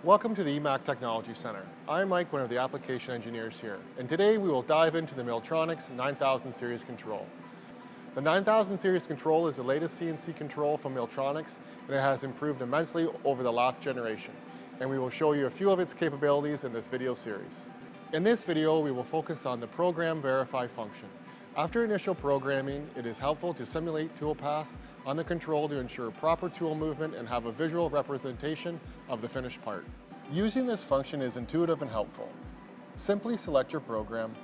Welcome to the EMAC Technology Center. I'm Mike, one of the application engineers here, and today we will dive into the Milltronics 9000 series control. The 9000 series control is the latest CNC control from Milltronics, and it has improved immensely over the last generation, and we will show you a few of its capabilities in this video series. In this video, we will focus on the program verify function. After initial programming, it is helpful to simulate tool paths on the control to ensure proper tool movement and have a visual representation of the finished part. Using this function is intuitive and helpful. Simply select your program,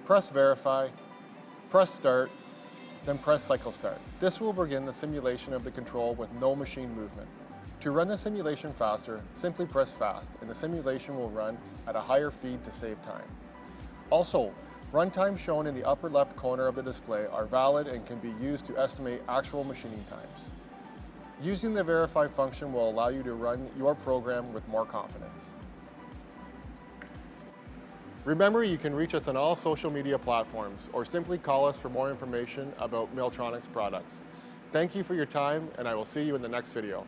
press verify, press start, then press cycle start. This will begin the simulation of the control with no machine movement. To run the simulation faster, simply press fast and the simulation will run at a higher speed to save time. Also, runtimes shown in the upper left corner of the display are valid and can be used to estimate actual machining times. Using the verify function will allow you to run your program with more confidence. Remember, you can reach us on all social media platforms or simply call us for more information about Milltronics products. Thank you for your time, and I will see you in the next video.